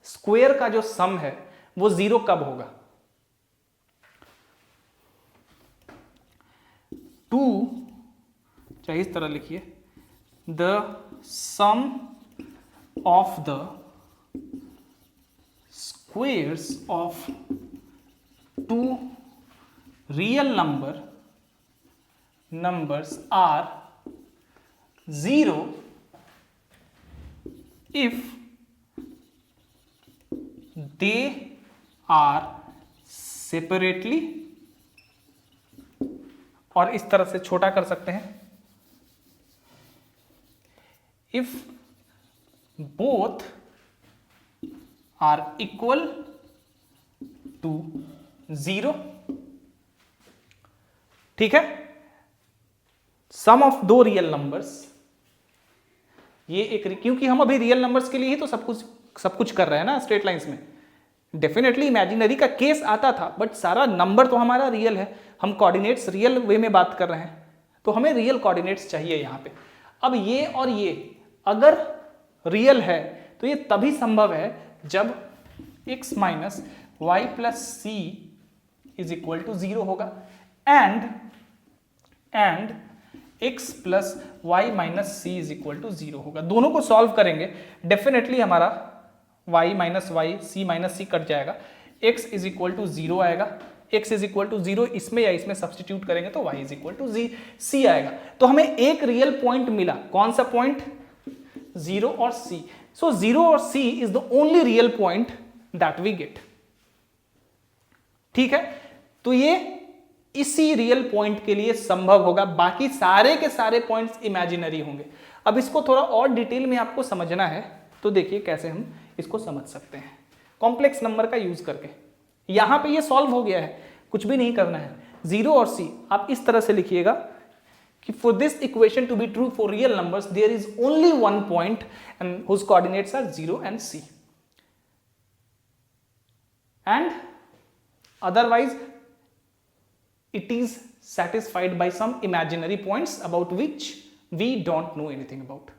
स्क्वायर का जो सम है वो 0 कब होगा? 2, चाहे इस तरह लिखिए, the sum of the squares of 2 real numbers are 0 if they are separately, और इस तरह से छोटा कर सकते हैं, if both are equal to 0। ठीक है, सम ऑफ दो रियल नंबर्स, ये एक, क्योंकि हम अभी रियल नंबर्स के लिए ही तो सब कुछ कर रहे हैं ना स्ट्रेट लाइंस में। डेफिनेटली इमेजिनरी का केस आता था, बट सारा नंबर तो हमारा रियल है, हम कोऑर्डिनेट्स रियल वे में बात कर रहे हैं, तो हमें रियल कोऑर्डिनेट्स चाहिए यहां पे। अब ये और ये अगर रियल है तो ये तभी संभव है जब x minus Y plus c is equal to 0 होगा, and x plus Y minus c is equal to 0 होगा। दोनों को सॉल्व करेंगे, डेफिनेटली हमारा y minus y, c minus c cut जाएगा, x इज इक्वल टू 0 आएगा, x इज इक्वल टू 0 इसमें या इसमें सब्सटीट्यूट करेंगे तो y is equal to c आएगा। तो हमें एक रियल पॉइंट मिला, कौन सा पॉइंट? 0 और c। सो 0 और c is the only real point that we get. ठीक है, तो ये इसी रियल पॉइंट के लिए संभव होगा, बाकी सारे के सारे पॉइंट्स इमेजिनरी होंगे। अब इसको थोड़ा और डिटेल में आपको समझना है, तो देखिए कैसे हम इसको समझ सकते हैं कॉम्प्लेक्स नंबर का यूज करके। यहां पे ये सॉल्व हो गया है, कुछ भी नहीं करना है। 0 और c आप इस तरह से लिखिएगा कि for this equation to be true for real numbers there is only one point and whose coordinates are 0 and c, and otherwise it is satisfied by some imaginary points about which we don't know anything about।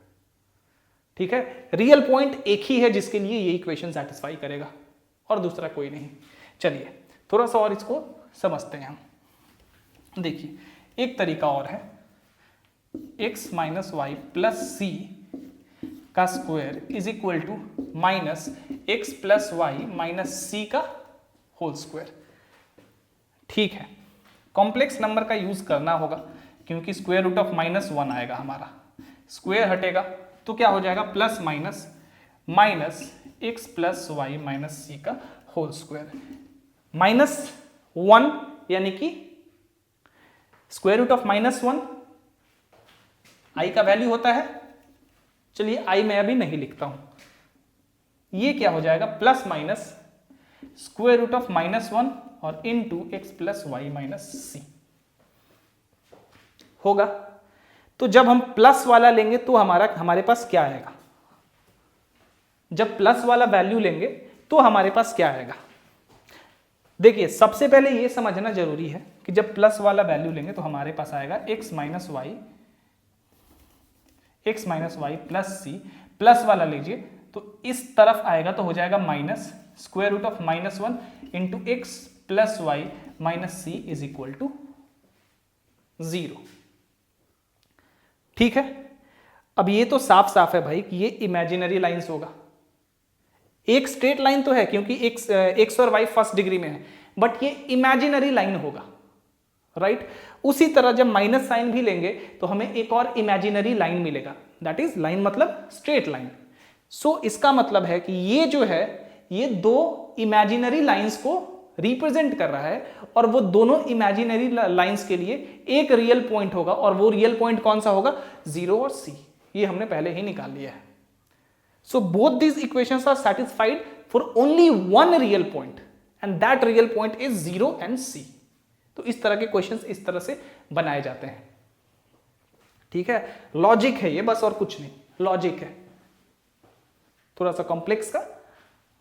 ठीक है, real point एक ही है जिसके लिए ये equation satisfy करेगा और दूसरा कोई नहीं। चलिए थोड़ा सा और इसको समझते हैं हम। देखिए एक तरीका और है, x minus Y plus C का square is equal to minus X plus Y minus C का होल स्क्वायर। ठीक है, कॉम्प्लेक्स नंबर का यूज करना होगा क्योंकि स्क्वायर रूट ऑफ -1 आएगा, हमारा स्क्वायर हटेगा तो क्या हो जाएगा, plus minus minus X plus Y minus C का होल स्क्वायर। -1 यानी कि स्क्वायर रूट ऑफ -1 आई का वैल्यू होता है। चलिए आई मैं अभी नहीं लिखता हूं, ये क्या हो जाएगा, plus minus square root of -1 और into X plus Y minus C होगा। तो जब हम प्लस वाला लेंगे तो हमारे पास क्या आएगा, जब प्लस वाला वैल्यू लेंगे तो हमारे पास क्या आएगा। देखिए सबसे पहले ये समझना जरूरी है कि जब प्लस वाला वैल्यू लेंगे तो हमारे पास आएगा x minus Y plus c, plus वाला लीजिए तो इस तरफ आएगा तो हो जाएगा minus square root of -1 into x plus Y minus c is equal to 0। ठीक है, अब ये तो साफ साफ है भाई कि ये इमेजिनरी लाइंस होगा। एक स्ट्रेट लाइन तो है क्योंकि एक्स और वाई फर्स्ट डिग्री में है, बट ये इमेजिनरी लाइन होगा, राइट। उसी तरह जब माइनस साइन भी लेंगे तो हमें एक और इमेजिनरी लाइन मिलेगा, दैट इज लाइन मतलब स्ट्रेट लाइन। सो इसका मतलब है कि ये जो है ये दो इमेजिनरी लाइंस को रिप्रेजेंट कर रहा है और वो दोनों इमेजिनरी लाइंस के लिए एक रियल पॉइंट होगा, और वो रियल पॉइंट कौन सा होगा, 0 और c। ये हमने पहले ही निकाल लिया है। So both these equations are satisfied for only one real point and that real point is 0 and c। तो इस तरह के क्वेश्चंस इस तरह से बनाए जाते हैं। ठीक है, लॉजिक है ये बस, और कुछ नहीं, लॉजिक है। थोड़ा सा कॉम्प्लेक्स का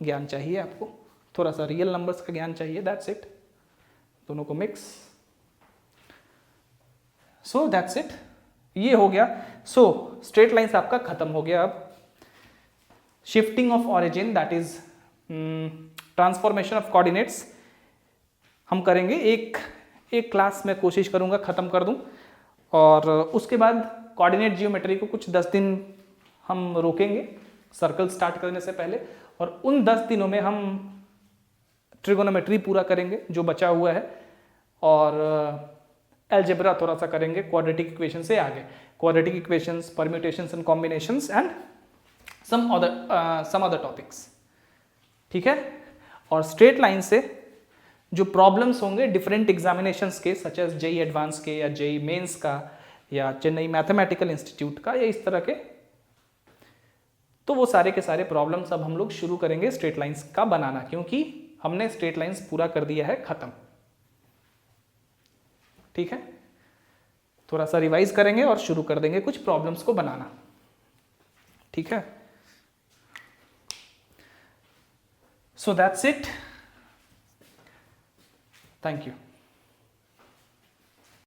ज्ञान चाहिए आपको, थोड़ा सा रियल नंबर्स का ज्ञान चाहिए, दैट्स इट। दोनों को मिक्स सो दैट्स इट, ये हो गया। सो स्ट्रेट लाइंस आपका खत्म हो गया। अब shifting of origin, that is transformation of coordinates, हम करेंगे एक क्लास में, कोशिश करूंगा खत्म कर दूं। और उसके बाद कोऑर्डिनेट जियोमेट्री को कुछ 10 दिन हम रोकेंगे सर्कल स्टार्ट करने से पहले, और उन 10 दिनों में हम ट्रिगोनोमेट्री पूरा करेंगे जो बचा हुआ है, और अलजेब्रा थोड़ा सा करेंगे क्वाड्रेटिक इक्वेशन से आगे, quadratic equations, permutations and combinations and some other topics, ठीक है। और स्ट्रेट लाइन से जो प्रॉब्लम्स होंगे डिफरेंट एग्जामिनेशंस के, सच एज जेई एडवांस के या जेई मेंस का या चेन्नई मैथमेटिकल इंस्टीट्यूट का या इस तरह के, तो वो सारे के सारे प्रॉब्लम्स अब हम लोग शुरू करेंगे स्ट्रेट लाइंस का बनाना, क्योंकि हमने स्ट्रेट लाइंस पूरा कर दिया है खत्म, ठीक है। थोड़ा सा रिवाइज करेंगे और शुरू कर देंगे कुछ प्रॉब्लम्स को बनाना, ठीक है। So that's it, thank you.